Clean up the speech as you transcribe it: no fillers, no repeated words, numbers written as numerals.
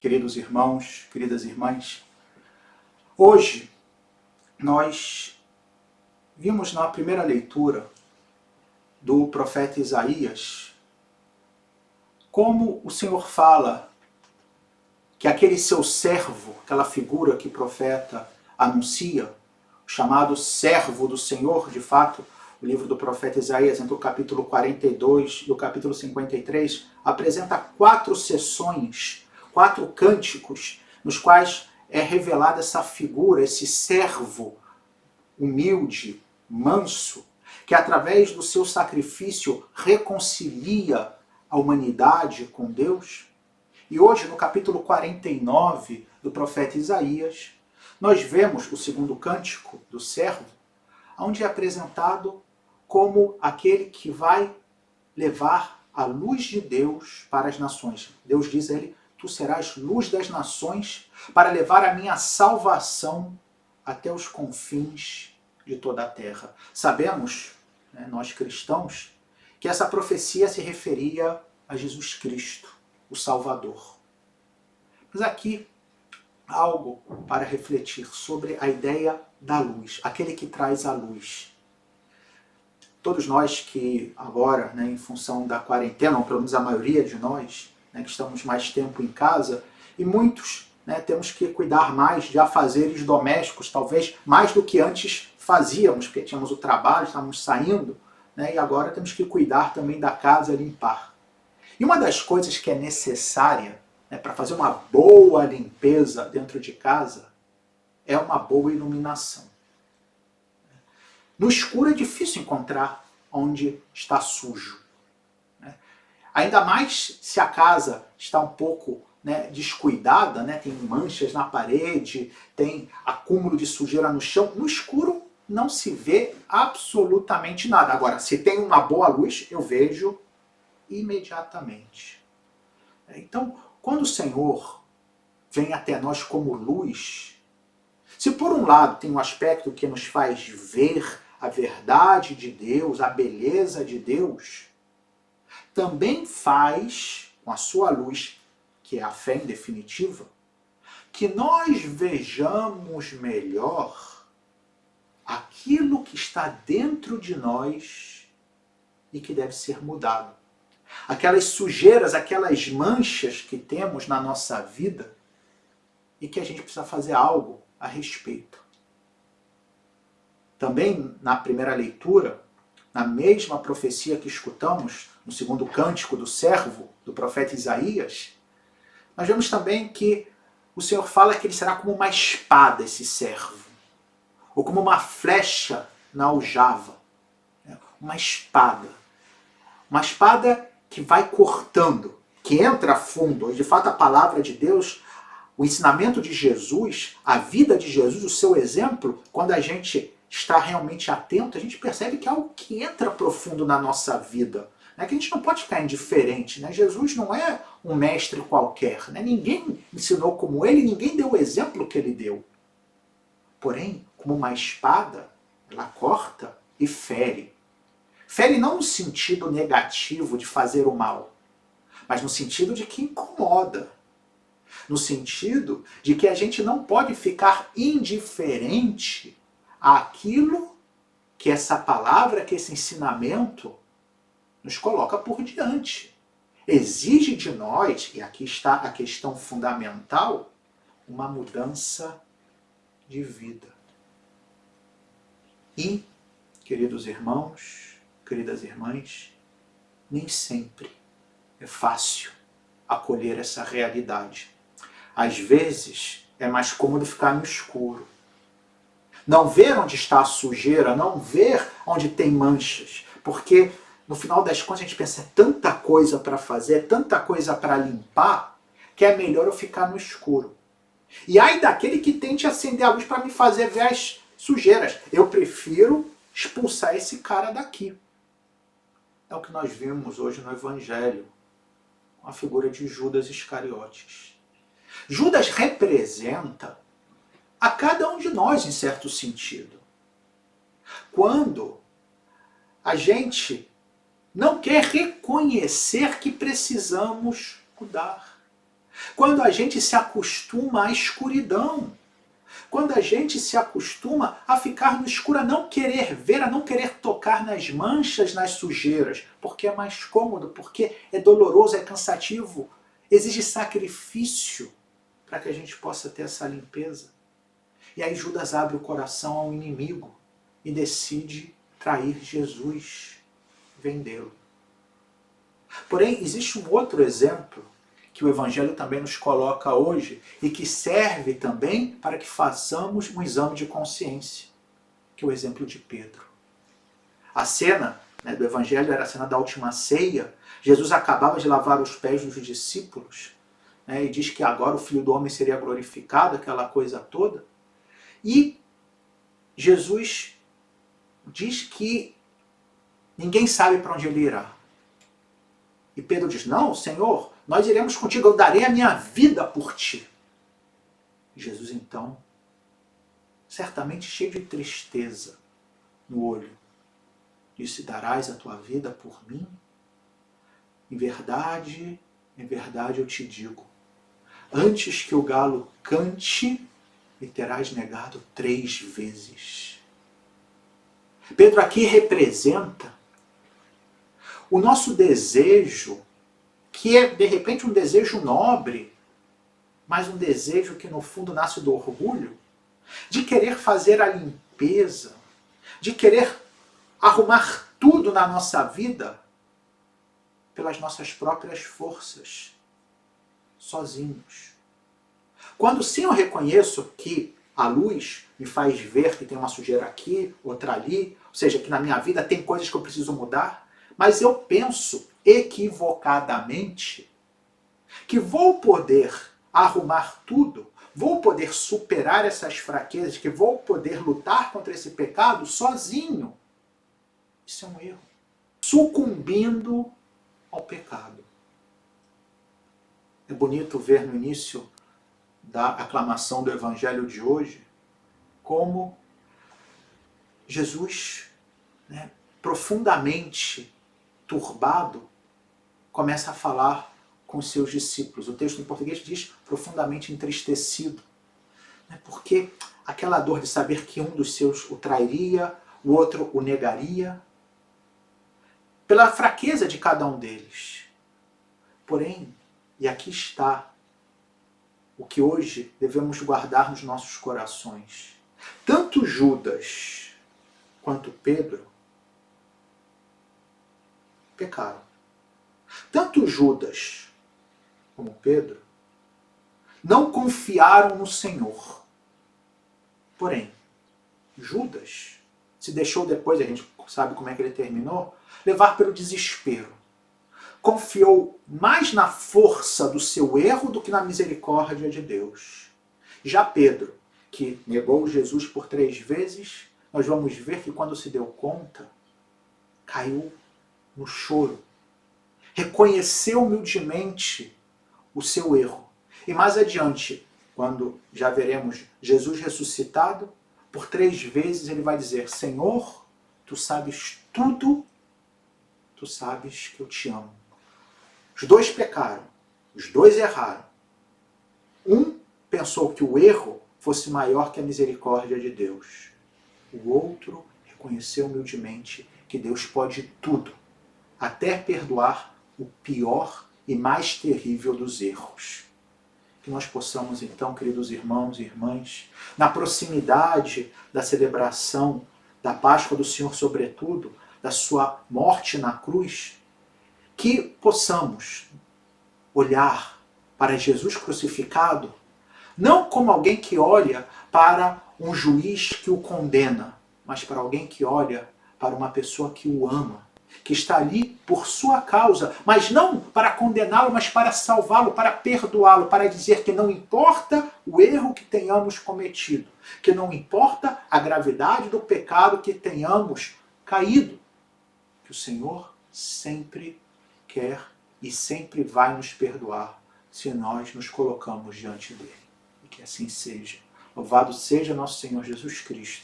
queridos irmãos, queridas irmãs. Hoje nós vimos na primeira leitura do profeta Isaías como o Senhor fala que aquele seu servo, aquela figura que o profeta anuncia, chamado servo do Senhor, de fato, o livro do profeta Isaías, entre o capítulo 42 e o capítulo 53, apresenta 4 sessões, 4 cânticos, nos quais é revelada essa figura, esse servo humilde, manso, que através do seu sacrifício reconcilia a humanidade com Deus. E hoje, no capítulo 49 do profeta Isaías, nós vemos o segundo cântico do servo, onde é apresentado como aquele que vai levar a luz de Deus para as nações. Deus diz a ele: tu serás luz das nações para levar a minha salvação até os confins de toda a terra. Sabemos, nós cristãos, que essa profecia se referia a Jesus Cristo, o Salvador. Mas aqui, algo para refletir sobre a ideia da luz, aquele que traz a luz. Todos nós que agora, em função da quarentena, ou pelo menos a maioria de nós, que estamos mais tempo em casa, e muitos temos que cuidar mais de afazeres domésticos, talvez mais do que antes fazíamos, porque tínhamos o trabalho, estávamos saindo, e agora temos que cuidar também da casa, limpar. E uma das coisas que é necessária para fazer uma boa limpeza dentro de casa é uma boa iluminação. No escuro é difícil encontrar onde está sujo. Ainda mais se a casa está um pouco descuidada, tem manchas na parede, tem acúmulo de sujeira no chão. No escuro não se vê absolutamente nada. Agora, se tem uma boa luz, eu vejo imediatamente. Então, quando o Senhor vem até nós como luz, se por um lado tem um aspecto que nos faz ver a verdade de Deus, a beleza de Deus, também faz, com a sua luz, que é a fé em definitiva, que nós vejamos melhor aquilo que está dentro de nós e que deve ser mudado. Aquelas sujeiras, aquelas manchas que temos na nossa vida e que a gente precisa fazer algo a respeito. Também na primeira leitura, na mesma profecia que escutamos, no segundo cântico do servo, do profeta Isaías, nós vemos também que o Senhor fala que ele será como uma espada, esse servo, ou como uma flecha na aljava. Uma espada que vai cortando, que entra a fundo. E de fato a palavra de Deus, o ensinamento de Jesus, a vida de Jesus, o seu exemplo, quando a gente está realmente atento, a gente percebe que é algo que entra profundo na nossa vida. Que a gente não pode ficar indiferente. Jesus não é um mestre qualquer. Ninguém ensinou como ele, ninguém deu o exemplo que ele deu. Porém, como uma espada, ela corta e fere. Fere não no sentido negativo de fazer o mal, mas no sentido de que incomoda. No sentido de que a gente não pode ficar indiferente àquilo que essa palavra, que esse ensinamento nos coloca por diante. Exige de nós, e aqui está a questão fundamental, uma mudança de vida. E, queridos irmãos, queridas irmãs, nem sempre é fácil acolher essa realidade. Às vezes é mais cômodo ficar no escuro. Não ver onde está a sujeira, não ver onde tem manchas, porque no final das contas a gente pensa, é tanta coisa para fazer, é tanta coisa para limpar, que é melhor eu ficar no escuro. E ai daquele que tente acender a luz para me fazer ver as sujeiras. Eu prefiro expulsar esse cara daqui. É o que nós vimos hoje no Evangelho, com a figura de Judas Iscariotes. Judas representa a cada um de nós, em certo sentido. Quando a gente não quer reconhecer que precisamos mudar. Quando a gente se acostuma à escuridão. Quando a gente se acostuma a ficar no escuro, a não querer ver, a não querer tocar nas manchas, nas sujeiras, porque é mais cômodo, porque é doloroso, é cansativo, exige sacrifício para que a gente possa ter essa limpeza. E aí Judas abre o coração ao inimigo e decide trair Jesus, vendê-lo. Porém, existe um outro exemplo que o Evangelho também nos coloca hoje e que serve também para que façamos um exame de consciência, que é o exemplo de Pedro. A cena do Evangelho era a cena da última ceia. Jesus acabava de lavar os pés dos discípulos, e diz que agora o Filho do Homem seria glorificado, aquela coisa toda. E Jesus diz que ninguém sabe para onde ele irá. E Pedro diz, não, Senhor, nós iremos contigo, eu darei a minha vida por ti. Jesus então, certamente cheio de tristeza no olho, disse, darás a tua vida por mim? Em verdade eu te digo, antes que o galo cante, me terás negado 3 vezes. Pedro aqui representa o nosso desejo, que é de repente um desejo nobre, mas um desejo que no fundo nasce do orgulho, de querer fazer a limpeza, de querer arrumar tudo na nossa vida pelas nossas próprias forças, sozinhos. Quando sim eu reconheço que a luz me faz ver que tem uma sujeira aqui, outra ali, ou seja, que na minha vida tem coisas que eu preciso mudar, mas eu penso equivocadamente que vou poder arrumar tudo, vou poder superar essas fraquezas, que vou poder lutar contra esse pecado sozinho. Isso é um erro. Sucumbindo ao pecado. É bonito ver no início da aclamação do Evangelho de hoje como Jesus, profundamente turbado, começa a falar com os seus discípulos. O texto em português diz profundamente entristecido, porque aquela dor de saber que um dos seus o trairia, o outro o negaria, pela fraqueza de cada um deles. Porém, e aqui está o que hoje devemos guardar nos nossos corações. Tanto Judas quanto Pedro pecaram. Tanto Judas como Pedro não confiaram no Senhor. Porém, Judas se deixou depois, a gente sabe como é que ele terminou, levar pelo desespero. Confiou mais na força do seu erro do que na misericórdia de Deus. Já Pedro, que negou Jesus por 3 vezes, nós vamos ver que quando se deu conta, caiu no choro. Reconheceu humildemente o seu erro. E mais adiante, quando já veremos Jesus ressuscitado, por 3 vezes ele vai dizer, Senhor, tu sabes tudo, tu sabes que eu te amo. Os 2 pecaram, os 2 erraram. Um pensou que o erro fosse maior que a misericórdia de Deus. O outro reconheceu humildemente que Deus pode tudo, até perdoar o pior e mais terrível dos erros. Que nós possamos então, queridos irmãos e irmãs, na proximidade da celebração da Páscoa do Senhor, sobretudo, da sua morte na cruz, que possamos olhar para Jesus crucificado, não como alguém que olha para um juiz que o condena, mas para alguém que olha para uma pessoa que o ama, que está ali por sua causa, mas não para condená-lo, mas para salvá-lo, para perdoá-lo, para dizer que não importa o erro que tenhamos cometido, que não importa a gravidade do pecado que tenhamos caído, que o Senhor sempre quer e sempre vai nos perdoar se nós nos colocamos diante dele. E que assim seja. Louvado seja nosso Senhor Jesus Cristo.